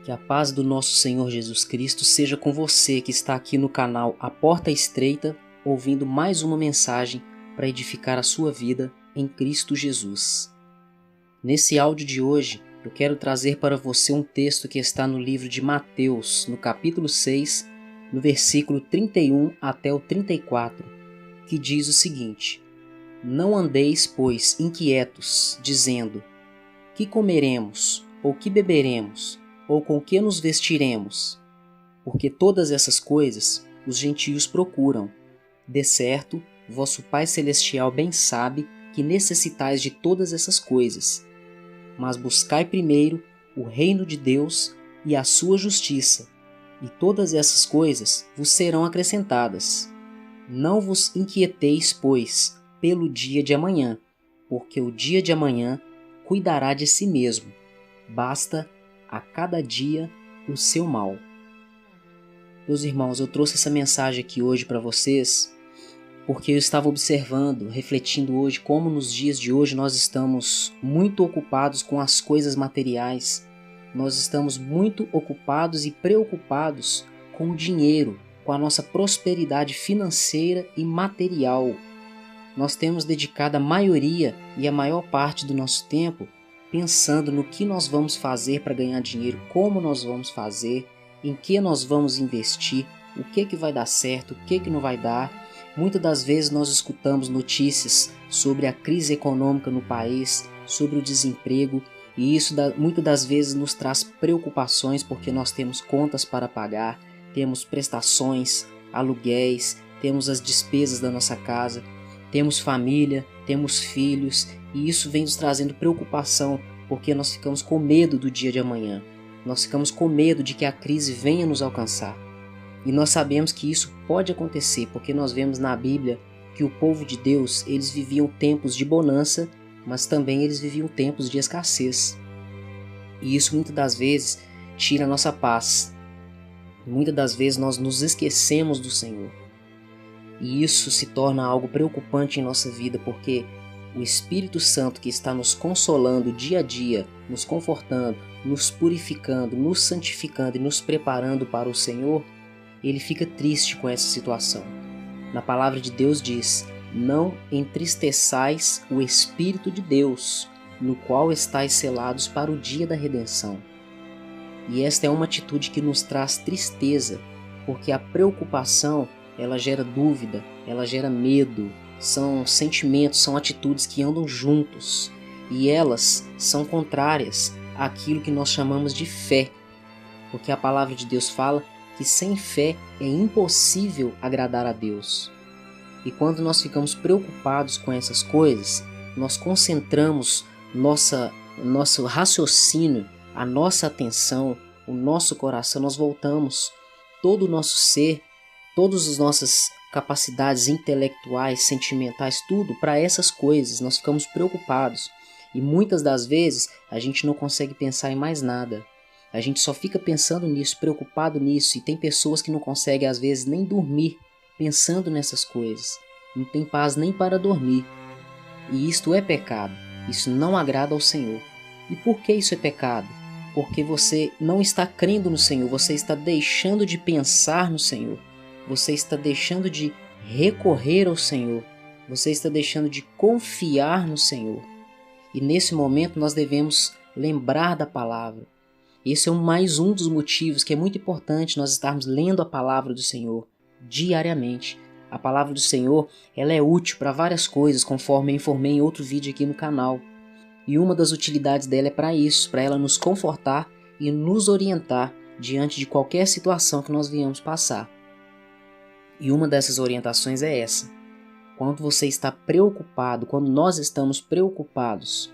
Que a paz do nosso Senhor Jesus Cristo seja com você que está aqui no canal A Porta Estreita, ouvindo mais uma mensagem para edificar a sua vida em Cristo Jesus. Nesse áudio de hoje, eu quero trazer para você um texto que está no livro de Mateus, no capítulo 6, no versículo 31 até o 34, que diz o seguinte: Não andeis, pois, inquietos, dizendo: que comeremos, ou que beberemos, ou com que nos vestiremos? Porque todas essas coisas os gentios procuram. De certo, vosso Pai Celestial bem sabe que necessitais de todas essas coisas. Mas buscai primeiro o reino de Deus e a sua justiça, e todas essas coisas vos serão acrescentadas. Não vos inquieteis, pois, pelo dia de amanhã, porque o dia de amanhã cuidará de si mesmo. Basta a cada dia o seu mal. Meus irmãos, eu trouxe essa mensagem aqui hoje para vocês porque eu estava observando, refletindo hoje como nos dias de hoje nós estamos muito ocupados com as coisas materiais. Nós estamos muito ocupados e preocupados com o dinheiro, com a nossa prosperidade financeira e material. Nós temos dedicado a maioria e a maior parte do nosso tempo pensando no que nós vamos fazer para ganhar dinheiro, como nós vamos fazer, em que nós vamos investir, o que vai dar certo, o que não vai dar. Muitas das vezes nós escutamos notícias sobre a crise econômica no país, sobre o desemprego, e isso muitas das vezes nos traz preocupações porque nós temos contas para pagar, temos prestações, aluguéis, temos as despesas da nossa casa, temos família, temos filhos, e isso vem nos trazendo preocupação porque nós ficamos com medo do dia de amanhã. Nós ficamos com medo de que a crise venha nos alcançar. E nós sabemos que isso pode acontecer porque nós vemos na Bíblia que o povo de Deus, eles viviam tempos de bonança, mas também eles viviam tempos de escassez. E isso muitas das vezes tira a nossa paz. Muitas das vezes nós nos esquecemos do Senhor. E isso se torna algo preocupante em nossa vida, porque o Espírito Santo que está nos consolando dia a dia, nos confortando, nos purificando, nos santificando e nos preparando para o Senhor, ele fica triste com essa situação. Na palavra de Deus diz: não entristeçais o Espírito de Deus, no qual estáis selados para o dia da redenção. E esta é uma atitude que nos traz tristeza, porque a preocupação ela gera dúvida, ela gera medo, são sentimentos, são atitudes que andam juntos e elas são contrárias àquilo que nós chamamos de fé, porque a palavra de Deus fala que sem fé é impossível agradar a Deus. E quando nós ficamos preocupados com essas coisas, nós concentramos nosso raciocínio, a nossa atenção, o nosso coração, nós voltamos todo o nosso ser, todas as nossas capacidades intelectuais, sentimentais, tudo para essas coisas. Nós ficamos preocupados e muitas das vezes a gente não consegue pensar em mais nada. A gente só fica pensando nisso, preocupado nisso, e tem pessoas que não conseguem às vezes nem dormir pensando nessas coisas. Não tem paz nem para dormir. E isto é pecado. Isso não agrada ao Senhor. E por que isso é pecado? Porque você não está crendo no Senhor, você está deixando de pensar no Senhor. Você está deixando de recorrer ao Senhor. Você está deixando de confiar no Senhor. E nesse momento nós devemos lembrar da palavra. Esse é mais um dos motivos que é muito importante nós estarmos lendo a palavra do Senhor diariamente. A palavra do Senhor, ela é útil para várias coisas, conforme eu informei em outro vídeo aqui no canal. E uma das utilidades dela é para isso, para ela nos confortar e nos orientar diante de qualquer situação que nós venhamos passar. E uma dessas orientações é essa. Quando você está preocupado, quando nós estamos preocupados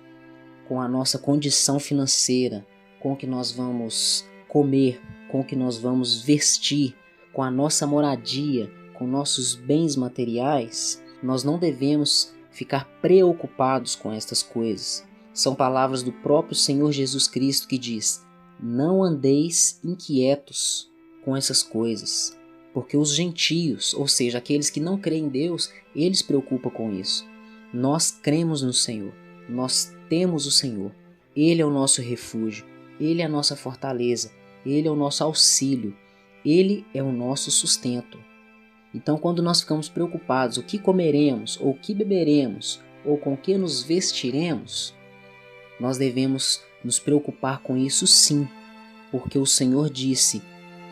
com a nossa condição financeira, com o que nós vamos comer, com o que nós vamos vestir, com a nossa moradia, com nossos bens materiais, nós não devemos ficar preocupados com estas coisas. São palavras do próprio Senhor Jesus Cristo que diz: não andeis inquietos com essas coisas. Porque os gentios, ou seja, aqueles que não creem em Deus, eles se preocupam com isso. Nós cremos no Senhor, nós temos o Senhor, Ele é o nosso refúgio, Ele é a nossa fortaleza, Ele é o nosso auxílio, Ele é o nosso sustento. Então, quando nós ficamos preocupados o que comeremos, ou o que beberemos, ou com o que nos vestiremos, nós devemos nos preocupar com isso sim, porque o Senhor disse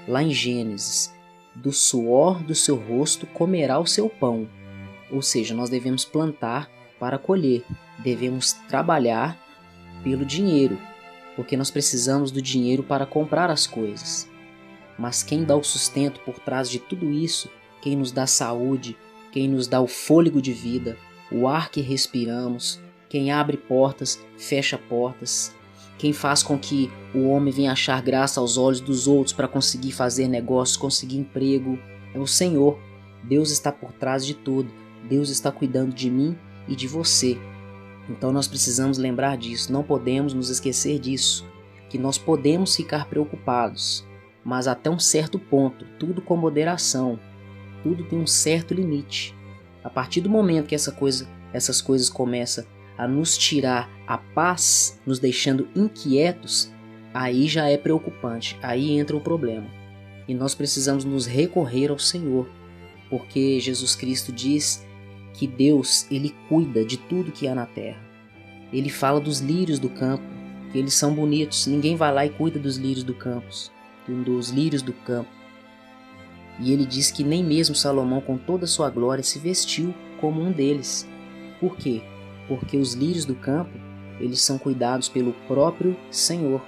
lá em Gênesis: do suor do seu rosto comerá o seu pão. Ou seja, nós devemos plantar para colher, devemos trabalhar pelo dinheiro, porque nós precisamos do dinheiro para comprar as coisas. Mas quem dá o sustento por trás de tudo isso, quem nos dá saúde, quem nos dá o fôlego de vida, o ar que respiramos, quem abre portas, fecha portas, quem faz com que o homem venha achar graça aos olhos dos outros para conseguir fazer negócios, conseguir emprego, é o Senhor. Deus está por trás de tudo. Deus está cuidando de mim e de você. Então nós precisamos lembrar disso, não podemos nos esquecer disso, que nós podemos ficar preocupados, mas até um certo ponto, tudo com moderação, tudo tem um certo limite. A partir do momento que essas coisas começam a nos tirar a paz, nos deixando inquietos, aí já é preocupante, aí entra o problema. E nós precisamos nos recorrer ao Senhor, porque Jesus Cristo diz que Deus, Ele cuida de tudo que há na terra. Ele fala dos lírios do campo, que eles são bonitos, ninguém vai lá e cuida dos lírios do campo. E ele diz que nem mesmo Salomão, com toda a sua glória, se vestiu como um deles. Por quê? Porque os lírios do campo, eles são cuidados pelo próprio Senhor.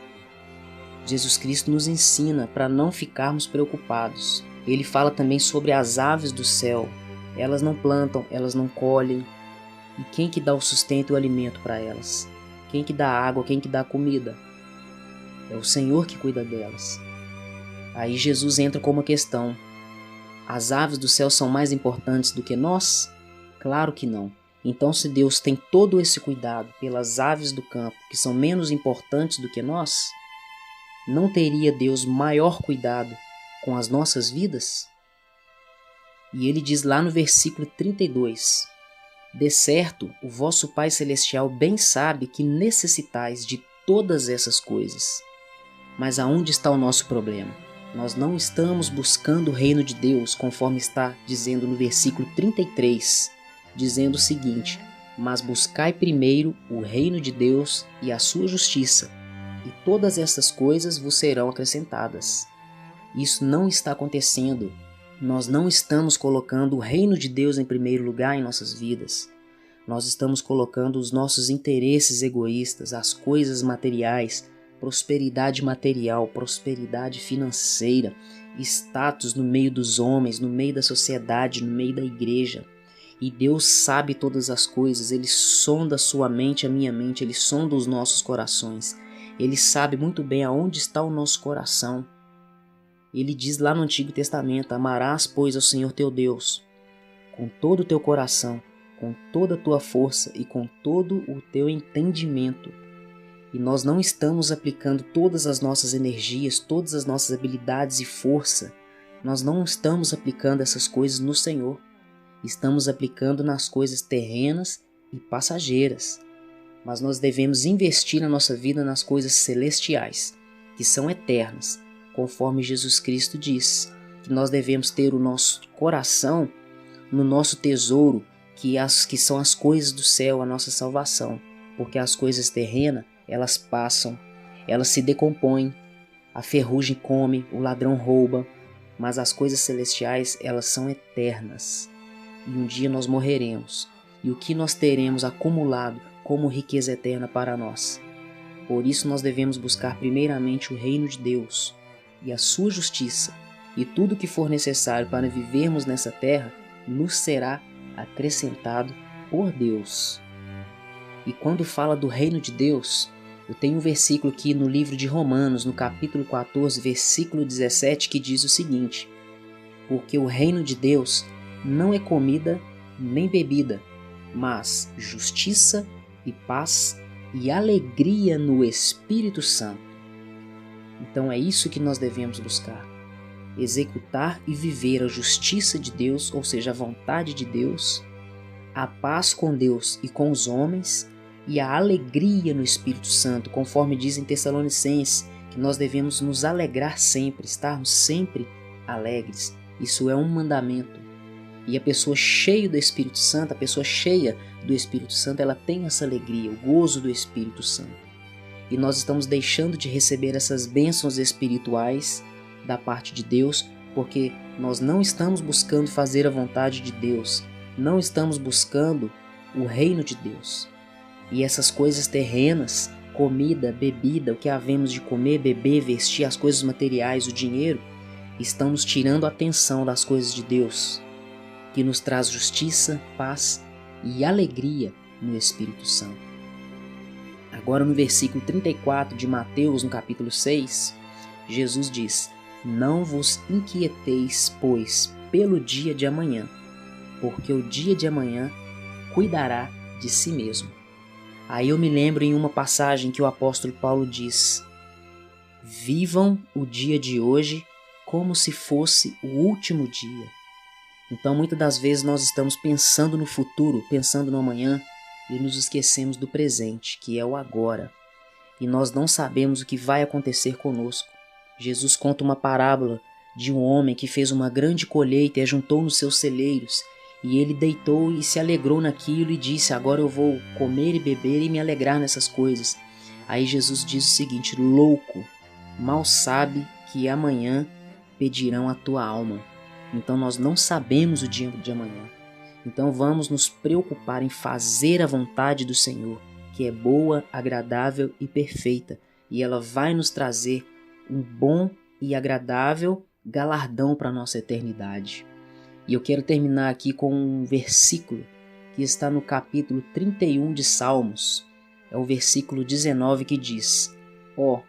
Jesus Cristo nos ensina para não ficarmos preocupados. Ele fala também sobre as aves do céu. Elas não plantam, elas não colhem. E quem que dá o sustento e o alimento para elas? Quem que dá água, quem que dá comida? É o Senhor que cuida delas. Aí Jesus entra com uma questão: as aves do céu são mais importantes do que nós? Claro que não. Então, se Deus tem todo esse cuidado pelas aves do campo, que são menos importantes do que nós, não teria Deus maior cuidado com as nossas vidas? E ele diz lá no versículo 32: de certo, o vosso Pai Celestial bem sabe que necessitais de todas essas coisas. Mas aonde está o nosso problema? Nós não estamos buscando o reino de Deus, conforme está dizendo no versículo 33, dizendo o seguinte: mas buscai primeiro o reino de Deus e a sua justiça, e todas essas coisas vos serão acrescentadas. Isso não está acontecendo. Nós não estamos colocando o reino de Deus em primeiro lugar em nossas vidas. Nós estamos colocando os nossos interesses egoístas, as coisas materiais, prosperidade material, prosperidade financeira, status no meio dos homens, no meio da sociedade, no meio da igreja. E Deus sabe todas as coisas, Ele sonda a sua mente, a minha mente, Ele sonda os nossos corações. Ele sabe muito bem aonde está o nosso coração. Ele diz lá no Antigo Testamento: amarás, pois, ao Senhor teu Deus com todo o teu coração, com toda a tua força e com todo o teu entendimento. E nós não estamos aplicando todas as nossas energias, todas as nossas habilidades e força. Nós não estamos aplicando essas coisas no Senhor. Estamos aplicando nas coisas terrenas e passageiras. Mas nós devemos investir na nossa vida nas coisas celestiais, que são eternas, conforme Jesus Cristo diz, que nós devemos ter o nosso coração no nosso tesouro, que são as coisas do céu, a nossa salvação, porque as coisas terrenas, elas passam, elas se decompõem, a ferrugem come, o ladrão rouba, mas as coisas celestiais, elas são eternas, e um dia nós morreremos, e o que nós teremos acumulado como riqueza eterna para nós. Por isso nós devemos buscar primeiramente o reino de Deus e a sua justiça, e tudo que for necessário para vivermos nessa terra nos será acrescentado por Deus. E quando fala do reino de Deus, eu tenho um versículo aqui no livro de Romanos, no capítulo 14, versículo 17, que diz o seguinte: porque o reino de Deus não é comida nem bebida, mas justiça e paz e alegria no Espírito Santo. Então é isso que nós devemos buscar: executar e viver a justiça de Deus, ou seja, a vontade de Deus, a paz com Deus e com os homens, e a alegria no Espírito Santo, conforme diz em Tessalonicenses, que nós devemos nos alegrar sempre, estarmos sempre alegres. Isso é um mandamento. E a pessoa cheia do Espírito Santo, a pessoa cheia do Espírito Santo, ela tem essa alegria, o gozo do Espírito Santo. E nós estamos deixando de receber essas bênçãos espirituais da parte de Deus, porque nós não estamos buscando fazer a vontade de Deus, não estamos buscando o reino de Deus. E essas coisas terrenas, comida, bebida, o que havemos de comer, beber, vestir, as coisas materiais, o dinheiro, estão nos tirando a atenção das coisas de Deus, que nos traz justiça, paz e alegria no Espírito Santo. Agora no versículo 34 de Mateus, no capítulo 6, Jesus diz: Não vos inquieteis, pois, pelo dia de amanhã, porque o dia de amanhã cuidará de si mesmo. Aí eu me lembro em uma passagem que o apóstolo Paulo diz: Vivam o dia de hoje como se fosse o último dia. Então muitas das vezes nós estamos pensando no futuro, pensando no amanhã, e nos esquecemos do presente, que é o agora. E nós não sabemos o que vai acontecer conosco. Jesus conta uma parábola de um homem que fez uma grande colheita e ajuntou nos seus celeiros. E ele deitou e se alegrou naquilo e disse: agora eu vou comer e beber e me alegrar nessas coisas. Aí Jesus diz o seguinte: louco, mal sabe que amanhã pedirão a tua alma. Então nós não sabemos o dia de amanhã. Então vamos nos preocupar em fazer a vontade do Senhor, que é boa, agradável e perfeita. E ela vai nos trazer um bom e agradável galardão para a nossa eternidade. E eu quero terminar aqui com um versículo que está no capítulo 31 de Salmos. É o versículo 19 que diz: Ó,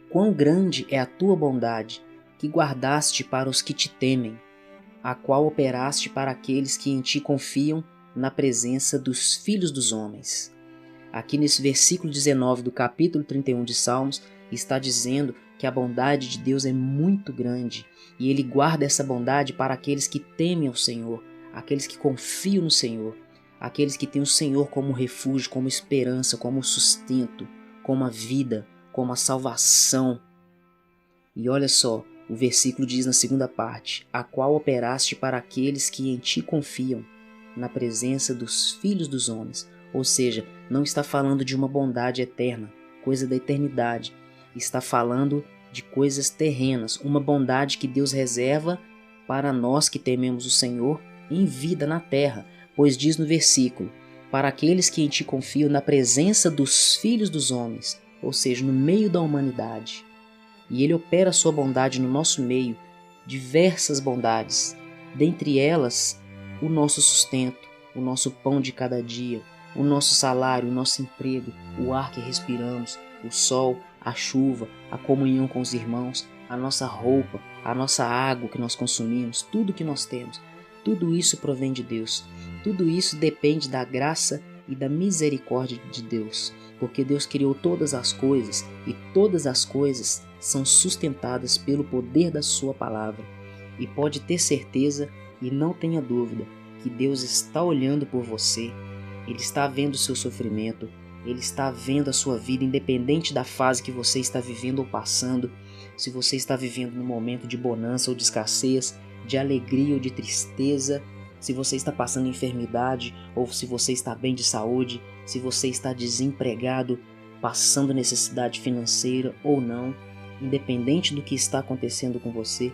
quão grande é a tua bondade, que guardaste para os que te temem, a qual operaste para aqueles que em ti confiam na presença dos filhos dos homens. Aqui nesse versículo 19 do capítulo 31 de Salmos, está dizendo que a bondade de Deus é muito grande e Ele guarda essa bondade para aqueles que temem ao Senhor, aqueles que confiam no Senhor, aqueles que têm o Senhor como refúgio, como esperança, como sustento, como a vida, como a salvação. E olha só, o versículo diz na segunda parte: a qual operaste para aqueles que em ti confiam, na presença dos filhos dos homens. Ou seja, não está falando de uma bondade eterna, coisa da eternidade. Está falando de coisas terrenas, uma bondade que Deus reserva para nós que tememos o Senhor em vida na terra. Pois diz no versículo: para aqueles que em ti confiam, na presença dos filhos dos homens, ou seja, no meio da humanidade. E Ele opera a sua bondade no nosso meio, diversas bondades, dentre elas o nosso sustento, o nosso pão de cada dia, o nosso salário, o nosso emprego, o ar que respiramos, o sol, a chuva, a comunhão com os irmãos, a nossa roupa, a nossa água que nós consumimos, tudo que nós temos. Tudo isso provém de Deus. Tudo isso depende da graça e da misericórdia de Deus, porque Deus criou todas as coisas e todas as coisas são sustentadas pelo poder da sua palavra. E pode ter certeza e não tenha dúvida que Deus está olhando por você, Ele está vendo o seu sofrimento, Ele está vendo a sua vida, independente da fase que você está vivendo ou passando, se você está vivendo num momento de bonança ou de escassez, de alegria ou de tristeza, se você está passando enfermidade ou se você está bem de saúde, se você está desempregado, passando necessidade financeira ou não, independente do que está acontecendo com você,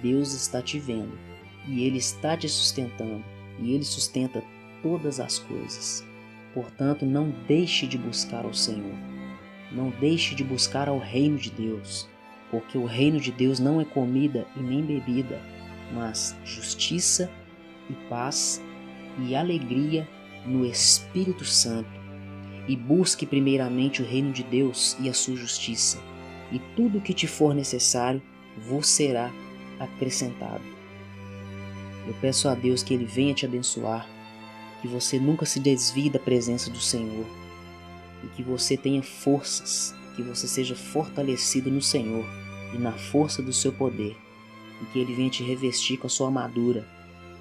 Deus está te vendo e Ele está te sustentando e Ele sustenta todas as coisas. Portanto, não deixe de buscar ao Senhor, não deixe de buscar ao reino de Deus, porque o reino de Deus não é comida e nem bebida, mas justiça e paz e alegria no Espírito Santo. E busque primeiramente o reino de Deus e a sua justiça, e tudo o que te for necessário vos será acrescentado. Eu peço a Deus que Ele venha te abençoar, que você nunca se desvie da presença do Senhor, e que você tenha forças, que você seja fortalecido no Senhor e na força do seu poder, e que Ele venha te revestir com a sua armadura,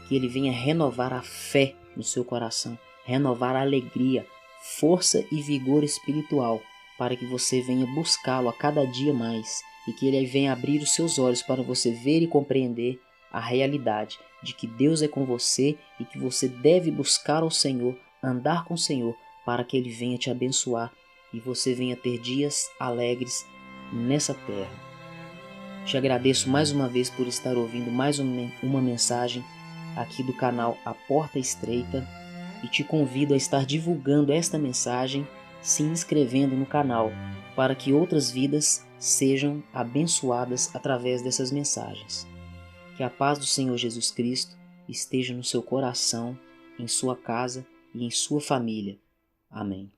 que Ele venha renovar a fé no seu coração, renovar a alegria, força e vigor espiritual, para que você venha buscá-lo a cada dia mais e que ele venha abrir os seus olhos para você ver e compreender a realidade de que Deus é com você e que você deve buscar ao Senhor, andar com o Senhor, para que ele venha te abençoar e você venha ter dias alegres nessa terra. Te agradeço mais uma vez por estar ouvindo mais uma mensagem aqui do canal A Porta Estreita e te convido a estar divulgando esta mensagem, se inscrevendo no canal, para que outras vidas sejam abençoadas através dessas mensagens. Que a paz do Senhor Jesus Cristo esteja no seu coração, em sua casa e em sua família. Amém.